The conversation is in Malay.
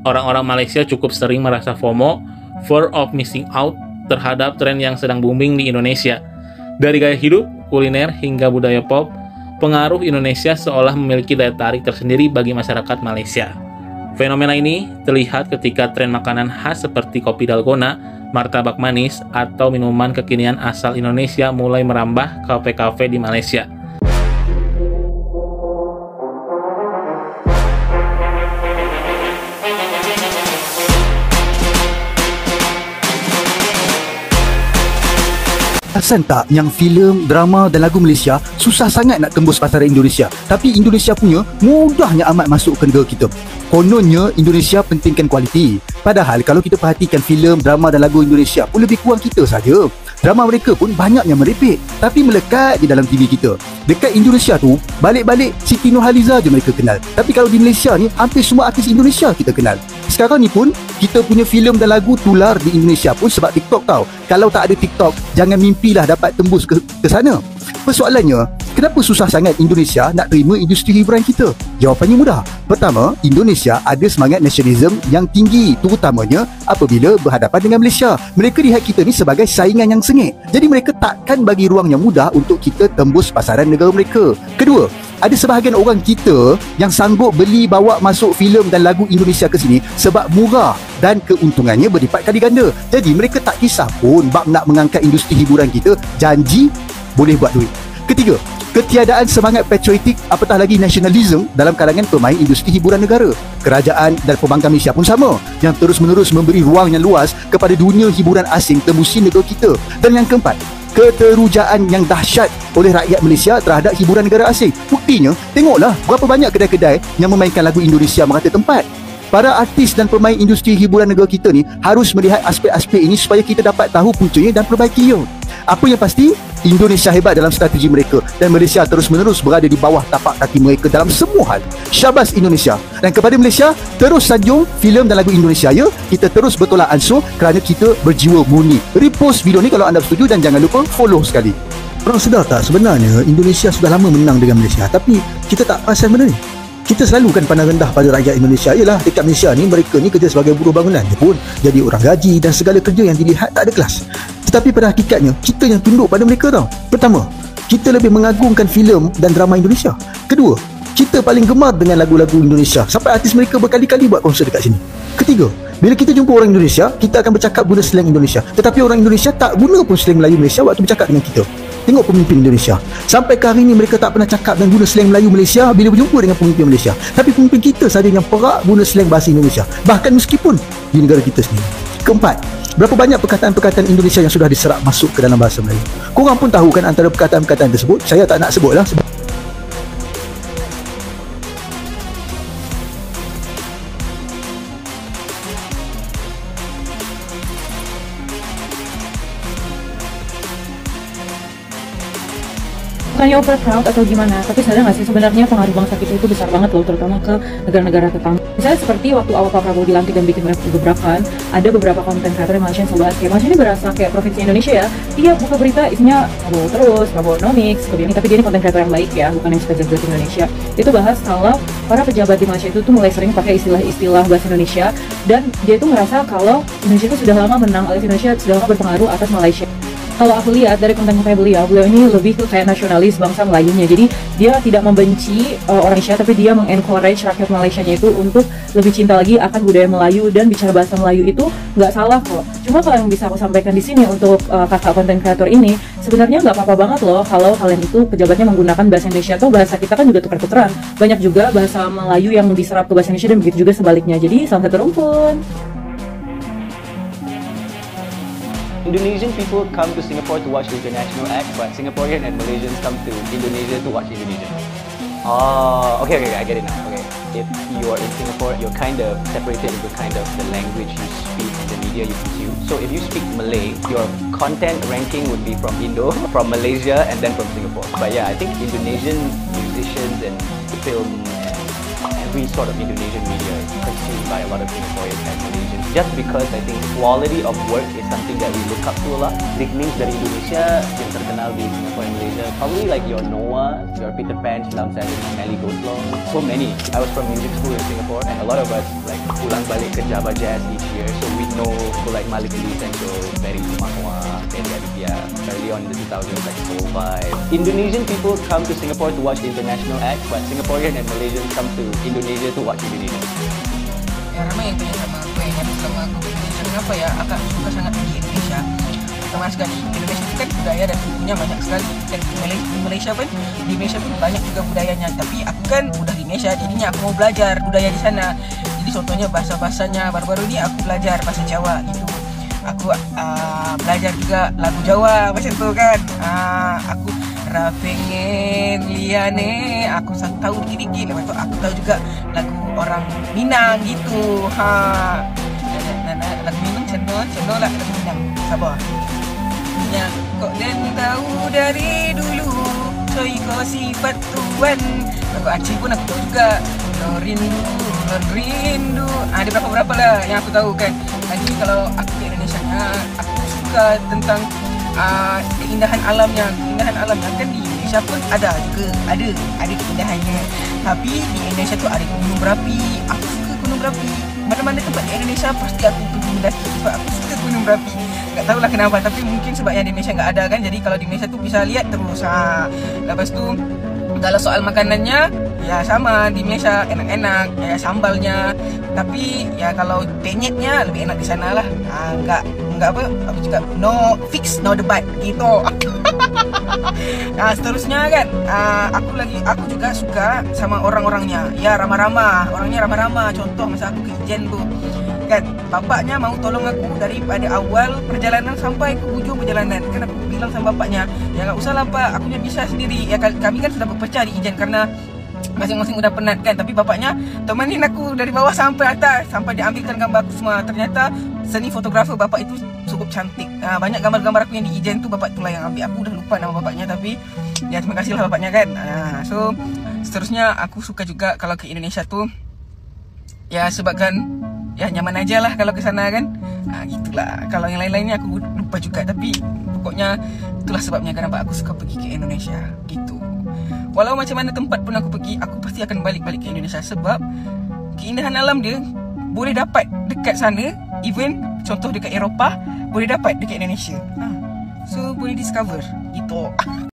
orang-orang Malaysia cukup sering merasa FOMO, fear of missing out, terhadap tren yang sedang booming di Indonesia. Dari gaya hidup, kuliner, hingga budaya pop, pengaruh Indonesia seolah memiliki daya tarik tersendiri bagi masyarakat Malaysia. Fenomena ini terlihat ketika tren makanan khas seperti kopi dalgona, martabak manis, atau minuman kekinian asal Indonesia mulai merambah kafe-kafe di Malaysia. Perasan tak yang filem, drama dan lagu Malaysia susah sangat nak tembus pasaran Indonesia, tapi Indonesia punya mudahnya amat masuk ke negara kita. Kononnya Indonesia pentingkan kualiti, padahal kalau kita perhatikan filem, drama dan lagu Indonesia pun lebih kurang kita saja. Drama mereka pun banyak yang merepek, tapi melekat di dalam TV kita. Dekat Indonesia tu, balik-balik Siti Nurhaliza je mereka kenal, tapi kalau di Malaysia ni, hampir semua artis Indonesia kita kenal. Sekarang ni pun, kita punya filem dan lagu tular di Indonesia pun sebab TikTok tau. Kalau tak ada TikTok, jangan mimpilah dapat tembus ke sana. Persoalannya, kenapa susah sangat Indonesia nak terima industri hiburan kita? Jawapannya mudah. Pertama, Indonesia ada semangat nasionalisme yang tinggi, terutamanya apabila berhadapan dengan Malaysia. Mereka lihat kita ni sebagai saingan yang sengit. Jadi mereka takkan bagi ruang yang mudah untuk kita tembus pasaran negara mereka. Kedua, ada sebahagian orang kita yang sanggup beli bawa masuk filem dan lagu Indonesia ke sini sebab murah dan keuntungannya berlipat kali ganda. Jadi mereka tak kisah pun bab nak mengangkat industri hiburan kita, janji boleh buat duit. Ketiga, ketiadaan semangat patriotik apatah lagi nasionalisme dalam kalangan pemain industri hiburan negara. Kerajaan dan pembangkang Malaysia pun sama, yang terus-menerus memberi ruang yang luas kepada dunia hiburan asing tembusi negara kita. Dan yang keempat, keterujaan yang dahsyat oleh rakyat Malaysia terhadap hiburan negara asing. Buktinya, tengoklah berapa banyak kedai-kedai yang memainkan lagu Indonesia merata tempat. Para artis dan pemain industri hiburan negara kita ni harus melihat aspek-aspek ini supaya kita dapat tahu puncanya dan perbaikinya. Apa yang pasti, Indonesia hebat dalam strategi mereka dan Malaysia terus-menerus berada di bawah tapak kaki mereka dalam semua hal. Syabas Indonesia. Dan kepada Malaysia, terus sanjung filem dan lagu Indonesia ya. Kita terus bertolak ansur kerana kita berjiwa murni. Repost video ni kalau anda setuju dan jangan lupa follow sekali. Orang sedar tak sebenarnya Indonesia sudah lama menang dengan Malaysia, tapi kita tak perasan benda ni. Kita selalu kan pandang rendah pada rakyat Indonesia. Yalah, dekat Malaysia ni mereka ni kerja sebagai buruh bangunan je pun, jadi orang gaji dan segala kerja yang dilihat tak ada kelas. Tetapi pada hakikatnya kita yang tunduk pada mereka tau. Pertama, kita lebih mengagungkan filem dan drama Indonesia. Kedua, kita paling gemar dengan lagu-lagu Indonesia sampai artis mereka berkali-kali buat konsert dekat sini. Ketiga, bila kita jumpa orang Indonesia, kita akan bercakap guna slang Indonesia. Tetapi orang Indonesia tak guna pun slang Melayu Malaysia waktu bercakap dengan kita. Tengok pemimpin Indonesia. Sampai ke hari ini mereka tak pernah cakap dan guna slang Melayu Malaysia bila berjumpa dengan pemimpin Malaysia. Tapi pemimpin kita saja yang perak guna slang bahasa Indonesia. Bahkan meskipun di negara kita sendiri. Keempat, berapa banyak perkataan-perkataan Indonesia yang sudah diserap masuk ke dalam bahasa Melayu. Korang pun tahu kan antara perkataan-perkataan tersebut. Saya tak nak sebutlah sebab bukannya over proud atau gimana, tapi sadar nggak sih sebenarnya pengaruh bangsa kita itu besar banget loh, terutama ke negara-negara tetangga. Misalnya seperti waktu awal Pak Prabowo dilantik dan bikin gebrakan, ada beberapa konten kreator yang Malaysia yang bahas kayak Malaysia ini berasa kayak provinsi Indonesia ya. Dia buka berita isinya Prabowo terus, Prabowo nomics, tapi dia ini konten kreator yang baik ya, bukan yang suka jelas Indonesia. Itu bahas kalau para pejabat di Malaysia itu tuh mulai sering pakai istilah-istilah bahasa Indonesia, dan dia itu merasa kalau Indonesia itu sudah lama menang, alias Indonesia sudah lama berpengaruh atas Malaysia. Kalau aku lihat dari konten-konten beliau ini lebih ke kayak nasionalis bangsa Melayunya. Jadi dia tidak membenci orang Malaysia, tapi dia mengencourage rakyat Malaysianya itu untuk lebih cinta lagi akan budaya Melayu dan bicara bahasa Melayu itu nggak salah kok. Cuma kalau yang bisa aku sampaikan di sini untuk kakak konten kreator ini, sebenarnya nggak apa-apa banget loh kalau kalian itu pejabatnya menggunakan bahasa Indonesia, atau bahasa kita kan juga tukar-tukeran. Banyak juga bahasa Melayu yang diserap ke bahasa Indonesia dan begitu juga sebaliknya. Jadi salam satu rumpun. Indonesian people come to Singapore to watch the international act, but Singaporean and Malaysians come to Indonesia to watch Indonesian. Oh, okay, I get it now. Okay, if you are in Singapore, you're kind of separated into kind of the language you speak and the media you consume. So if you speak Malay, your content ranking would be from Indo, from Malaysia, and then from Singapore. But yeah, I think Indonesian musicians and film and every sort of Indonesian media is consumed by a lot of Singaporeans and Malaysians. Just because I think quality of work is something that we look up to a lot. Nicknames dari Indonesia yang terkenal di Singapore and Malaysia, probably like your Noah, your Peter Pan, Shilam Sadin, Melly Goslong, so many. I was from music school in Singapore, and a lot of us like pulang balik ke Java Jazz each year, so we know people like Malik Ali, Sancho, Ferry Sumahwa, Ferry Aditya, early on in the 2000s like Soul Vibe. Indonesian people come to Singapore to watch international acts, but Singaporean and Malaysians come to Indonesia to watch Indonesia. Ya, ramai yang tanya sama aku yang ada sama aku di Indonesia. Kenapa ya akak suka sangat pergi Indonesia? Pertama sekali, Indonesia itu kan budaya dan sukunya banyak sekali. Dan di Malaysia pun, di Malaysia pun banyak juga budayanya. Tapi aku kan udah di Malaysia, jadinya aku mau belajar budaya di sana. Jadi contohnya bahasa-bahasanya, baru-baru ini aku belajar bahasa Jawa gitu. Aku belajar juga lagu Jawa macam tu kan. Aku pengen liane, aku tahu dikit-dikit. Lepas tu aku tahu juga lagu orang Minang gitu. Lagu Minang channel lah lagu Minang. Sabar. Ya, kok dan tahu dari dulu coy kau sifat tuan. Lagu Aceh pun aku tahu juga. Rindu. Ada berapa lah yang aku tahu kan. Lagi kalau aku di Indonesia nya, aku suka tentang keindahan alamnya. Keindahan alamnya kan di Indonesia pun ada keindahannya. Tapi di Indonesia tu ada gunung berapi. Aku suka gunung berapi. Mana-mana tempat di Indonesia pasti aku pergi mendaki sebab aku suka gunung berapi. Tak tahulah kenapa, tapi mungkin sebab yang di Malaysia enggak ada kan. Jadi kalau di Malaysia tu bisa lihat terus. Lepas tu kalau soal makanannya, ya sama di Malaysia enak-enak, ya sambalnya. Tapi ya kalau penyetnya lebih enak di sana lah. Enggak apa juga no fix no debat gitu. Seterusnya kan, aku juga suka sama orang-orangnya. Ya ramah-ramah, orangnya ramah-ramah. Contoh masa aku ke Ijen tu kan, bapaknya mau tolong aku daripada awal perjalanan sampai ke hujung perjalanan. Kan aku bilang sama bapaknya, ya enggak usah lah pak, akunya bisa sendiri. Ya kami kan sudah berpecah di Ijen karena masing-masing udah penat kan. Tapi bapaknya temenin aku dari bawah sampai atas, sampai diambilkan gambar aku semua. Ternyata seni fotografer bapak itu cukup cantik. Banyak gambar-gambar aku yang di Ijen tu bapak itulah yang ambil. Aku udah lupa nama bapaknya, tapi ya terima kasih lah bapaknya kan. So seterusnya aku suka juga kalau ke Indonesia tu, ya sebabkan ya nyaman aja lah kalau ke sana kan. Gitulah. Kalau yang lain-lainnya aku lupa juga, tapi pokoknya itulah sebabnya kenapa aku suka pergi ke Indonesia gitu. Walau macam mana tempat pun aku pergi, aku pasti akan balik-balik ke Indonesia sebab keindahan alam dia boleh dapat dekat sana. Even contoh dekat Eropah boleh dapat dekat Indonesia. So boleh discover gitu.